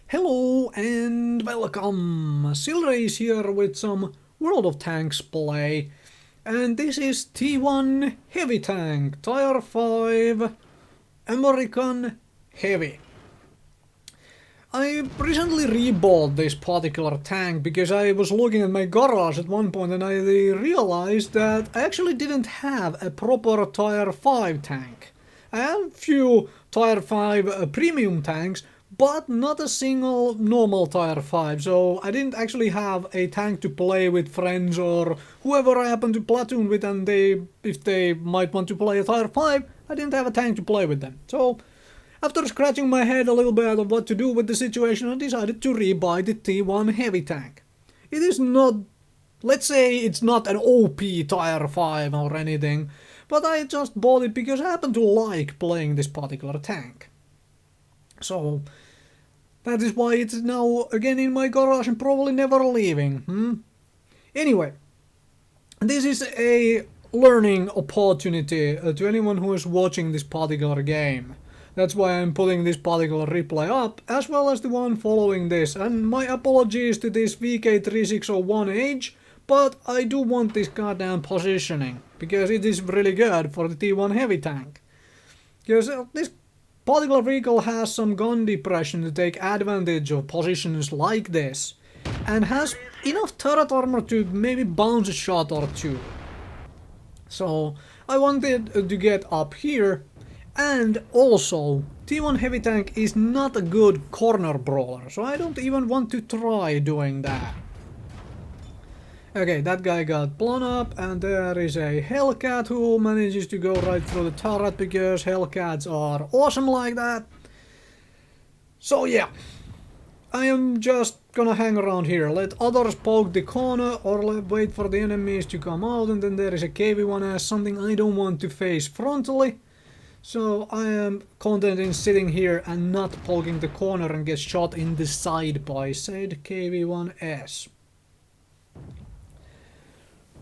Hello and welcome! Silrace here with some World of Tanks play. And this is T1 Heavy Tank, Tier 5 American Heavy. I recently rebought this particular tank because I was looking at my garage at one point and I realized that I actually didn't have a proper Tier 5 tank. I have a few Tier 5 premium tanks, but not a single normal Tier 5, so I didn't actually have a tank to play with friends or whoever I happen to platoon with, and if they might want to play a Tier 5, I didn't have a tank to play with them. So, after scratching my head a little bit of what to do with the situation, I decided to rebuy the T1 Heavy Tank. It is not, let's say it's not an OP Tier 5 or anything, but I just bought it because I happen to like playing this particular tank. So, that is why it's now again in my garage and probably never leaving. Anyway, this is a learning opportunity to anyone who is watching this particular game. That's why I'm putting this particular replay up, as well as the one following this. And my apologies to this VK3601H, but I do want this goddamn positioning, because it is really good for the T1 Heavy Tank. Because this particular vehicle has some gun depression to take advantage of positions like this, and has enough turret armor to maybe bounce a shot or two. So I wanted to get up here, and also T1 Heavy Tank is not a good corner brawler, so I don't even want to try doing that. Okay, that guy got blown up, and there is a Hellcat who manages to go right through the turret because Hellcats are awesome like that. So yeah, I am just gonna hang around here, let others poke the corner or wait for the enemies to come out, and then there is a KV-1S, something I don't want to face frontally. So I am content in sitting here and not poking the corner and get shot in the side by said KV-1S.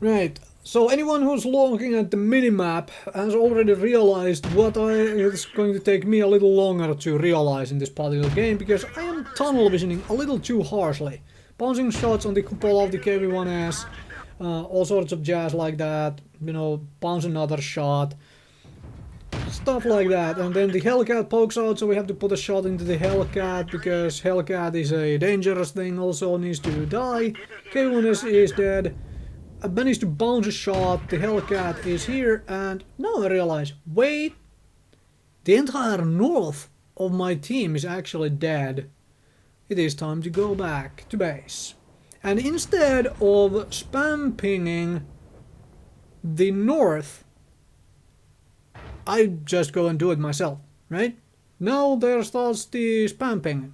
Right, so anyone who's looking at the minimap has already realized what it's going to take me a little longer to realize in this particular game, because I am tunnel visioning a little too harshly. Bouncing shots on the cupola of the KV-1S, all sorts of jazz like that, you know, bounce another shot, stuff like that, and then the Hellcat pokes out, so we have to put a shot into the Hellcat, because Hellcat is a dangerous thing, also needs to die. KV-1S is dead. I managed to bounce a shot, the Hellcat is here, and now I realize, wait, the entire north of my team is actually dead. It is time to go back to base. And instead of spam pinging the north, I just go and do it myself, right? Now there starts the spam pinging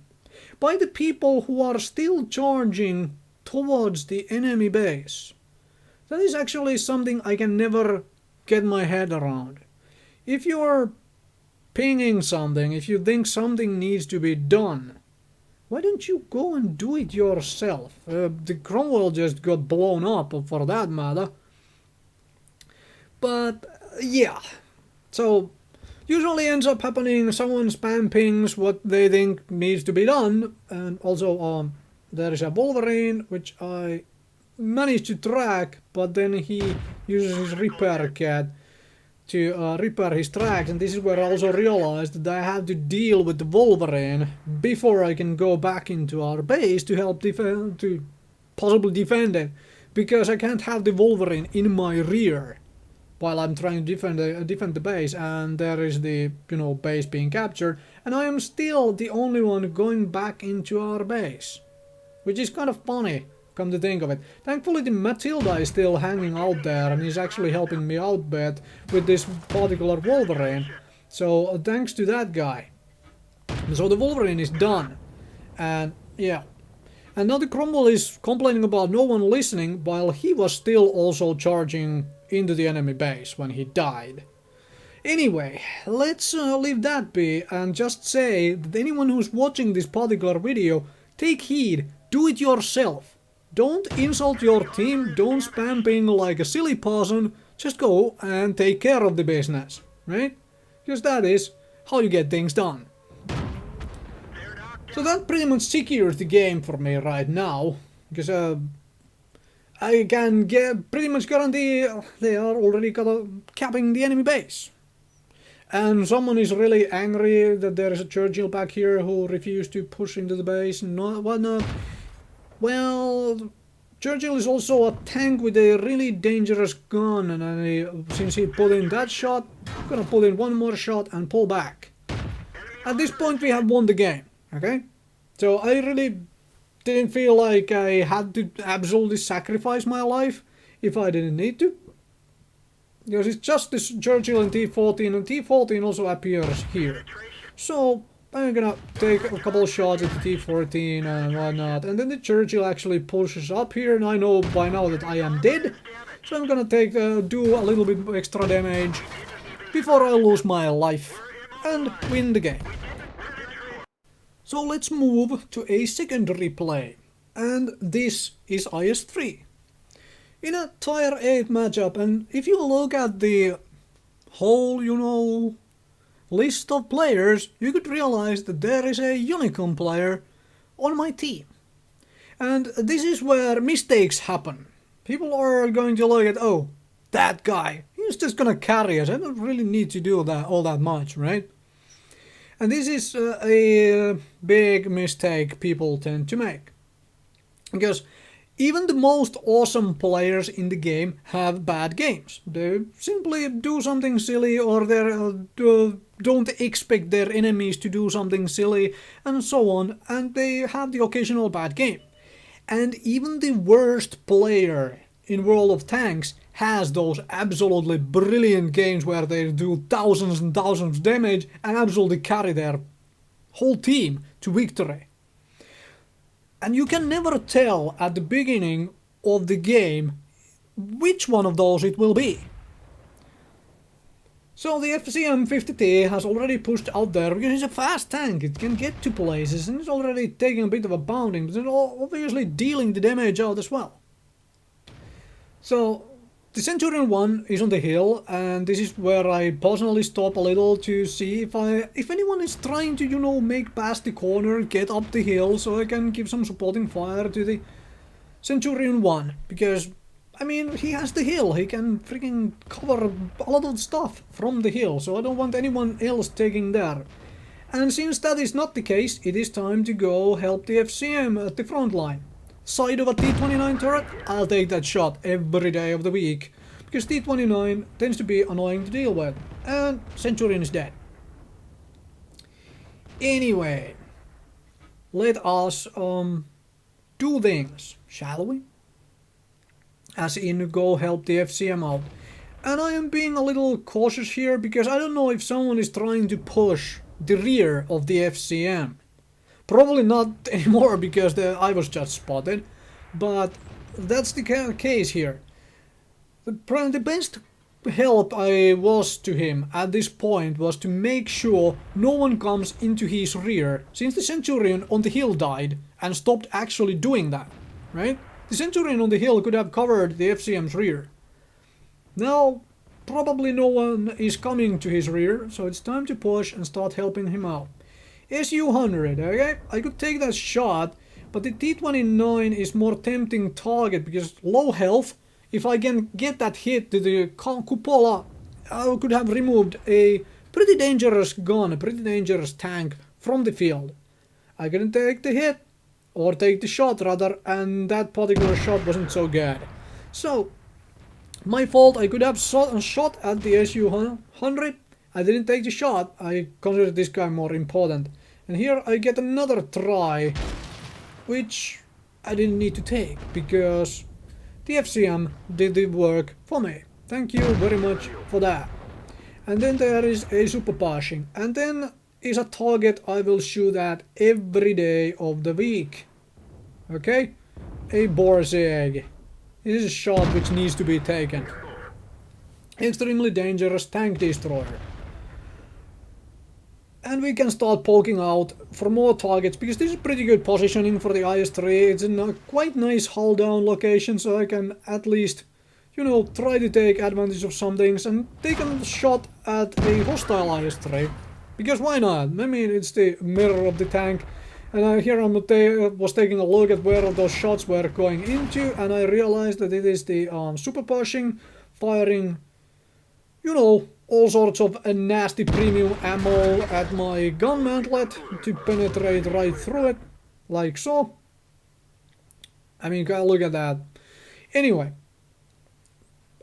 by the people who are still charging towards the enemy base. That is actually something I can never get my head around. If you're pinging something, if you think something needs to be done, why don't you go and do it yourself? The Cromwell just got blown up, for that matter. But yeah, so usually ends up happening, someone spam pings what they think needs to be done, and also there is a Wolverine, which I managed to track, but then he uses his repair kit to repair his tracks, and this is where I also realized that I have to deal with the Wolverine before I can go back into our base to help to possibly defend it, because I can't have the Wolverine in my rear while I'm trying to defend the base, and there is the base being captured, and I am still the only one going back into our base, which is kind of funny. Come to think of it. Thankfully the Matilda is still hanging out there and is actually helping me out a bit with this particular Wolverine. So thanks to that guy. So the Wolverine is done. And yeah. And now the Cromwell is complaining about no one listening, while he was still also charging into the enemy base when he died. Anyway, let's leave that be and just say that anyone who's watching this particular video, take heed, do it yourself. Don't insult your team, don't spam ping like a silly person, just go and take care of the business, right? Because that is how you get things done. So that pretty much secures the game for me right now, because I can pretty much guarantee they are already capping the enemy base. And someone is really angry that there is a Churchill back here who refused to push into the base and whatnot. Well, Churchill is also a tank with a really dangerous gun, and since he put in that shot, I'm gonna put in one more shot and pull back. At this point we have won the game, okay? So I really didn't feel like I had to absolutely sacrifice my life if I didn't need to. Because it's just this Churchill and T-14, and T-14 also appears here. So I'm gonna take a couple of shots at the T-14 and whatnot, and then the Churchill actually pushes up here, and I know by now that I am dead. So I'm gonna do a little bit extra damage before I lose my life and win the game. So let's move to a secondary play, and this is IS-3. In a Tier 8 matchup, and if you look at the whole, list of players, you could realize that there is a Unicorn player on my team. And this is where mistakes happen. People are going to look at, oh, that guy, he's just gonna carry us, I don't really need to do that all that much, right? And this is a big mistake people tend to make. Because even the most awesome players in the game have bad games. They simply do something silly, or they don't expect their enemies to do something silly, and so on, and they have the occasional bad game. And even the worst player in World of Tanks has those absolutely brilliant games where they do thousands and thousands of damage and absolutely carry their whole team to victory. And you can never tell at the beginning of the game which one of those it will be. So the FCM-50T has already pushed out there because it's a fast tank, it can get to places, and it's already taking a bit of a bounding, but it's obviously dealing the damage out as well. So the Centurion 1 is on the hill, and this is where I personally stop a little to see if anyone is trying to, make past the corner, get up the hill, so I can give some supporting fire to the Centurion 1, because, I mean, he has the hill, he can freaking cover a lot of stuff from the hill, so I don't want anyone else taking that. And since that is not the case, it is time to go help the FCM at the front line. Side of a T-29 turret, I'll take that shot every day of the week, because T-29 tends to be annoying to deal with, and Centurion is dead. Anyway, let us do things, shall we? As in, go help the FCM out. And I am being a little cautious here, because I don't know if someone is trying to push the rear of the FCM. Probably not anymore, because I was just spotted, but that's the case here. The best help I was to him at this point was to make sure no one comes into his rear, since the Centurion on the hill died and stopped actually doing that, right? The Centurion on the hill could have covered the FCM's rear. Now, probably no one is coming to his rear, so it's time to push and start helping him out. Su-100, okay? I could take that shot, but the T-29 is more tempting target because low health. If I can get that hit to the cupola, I could have removed a pretty dangerous gun, a pretty dangerous tank from the field. I couldn't take the hit, or take the shot rather, and that particular shot wasn't so good. So, my fault, I could have shot at the Su-100. I didn't take the shot, I considered this guy more important. And here I get another try, which I didn't need to take, because the FCM did the work for me. Thank you very much for that. And then there is a super passing, and then is a target I will shoot at every day of the week. Okay? A boar's egg. This is a shot which needs to be taken. Extremely dangerous tank destroyer. And we can start poking out for more targets, because this is pretty good positioning for the IS-3. It's in a quite nice hull down location, so I can at least, try to take advantage of some things and take a shot at a hostile IS-3. Because why not? I mean, it's the mirror of the tank, And here I was taking a look at where those shots were going into, and I realized that it is the super pushing, firing, you know, all sorts of nasty premium ammo at my gun mantlet to penetrate right through it, like so. I mean, look at that. Anyway,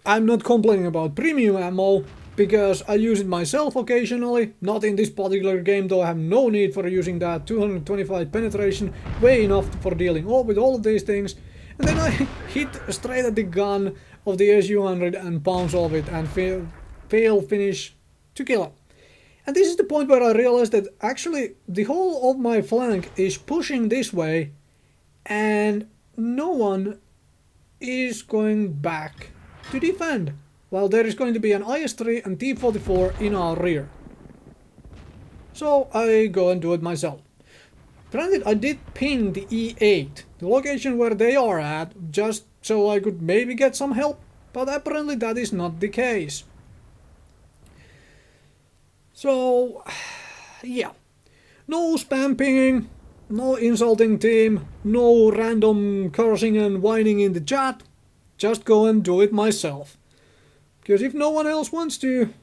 I'm not complaining about premium ammo, because I use it myself occasionally, not in this particular game, though I have no need for using that. 225 penetration, way enough for dealing with all of these things. And then I hit straight at the gun of the SU-100 and bounce off it and fail finish to kill it. And this is the point where I realized that actually the whole of my flank is pushing this way and no one is going back to defend. Well, there is going to be an IS-3 and T-44 in our rear. So I go and do it myself. Granted, I did ping the E8, the location where they are at, just so I could maybe get some help, but apparently that is not the case. So, yeah. No spam pinging, no insulting team, no random cursing and whining in the chat. Just go and do it myself. Because if no one else wants to,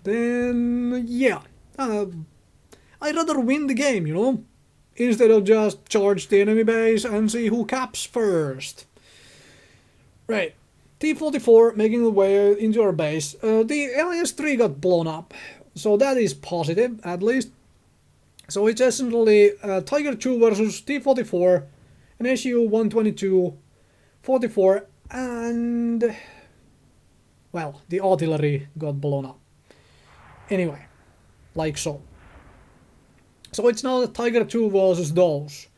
then yeah. I'd rather win the game, you know? Instead of just charge the enemy base and see who caps first. Right. T-44 making the way into our base. The IS-3 got blown up. So that is positive, at least. So it's essentially Tiger 2 versus T-44, an SU-122, 44, and... well, the artillery got blown up. Anyway, like so. So it's now Tiger 2 versus those.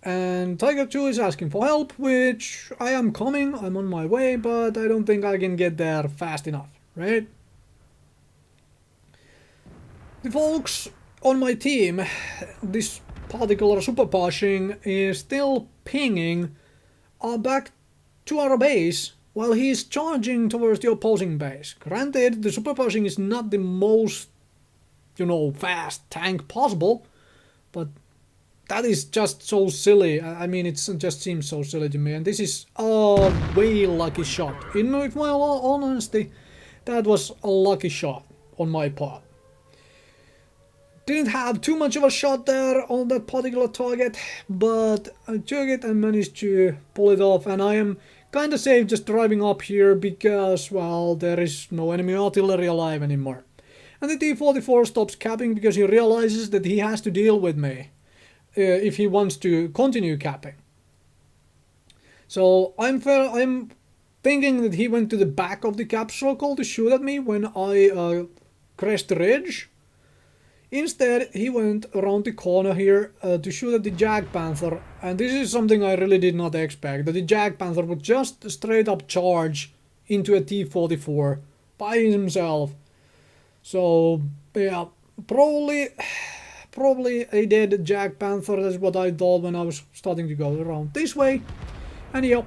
And Tiger 2 is asking for help, which I am coming, I'm on my way, but I don't think I can get there fast enough, right? The folks on my team, this particular super pushing, is still pinging back to our base while he's charging towards the opposing base. Granted, the super pushing is not the most, you know, fast tank possible, but that is just so silly. I mean, it just seems so silly to me, and this is a way lucky shot. In my honesty, that was a lucky shot on my part. Didn't have too much of a shot there on that particular target, but I took it and managed to pull it off, and I am kinda safe just driving up here because, well, there is no enemy artillery alive anymore. And the T-44 stops capping because he realizes that he has to deal with me if he wants to continue capping. So I'm thinking that he went to the back of the cap circle to shoot at me when I crashed the ridge. Instead, he went around the corner here to shoot at the Jag Panther, and this is something I really did not expect, that the Jag Panther would just straight up charge into a T-44 by himself. So, yeah, probably a dead Jag Panther, that's what I thought when I was starting to go around this way. And yeah,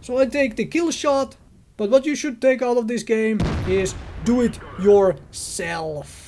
so I take the kill shot, but what you should take out of this game is do it yourself.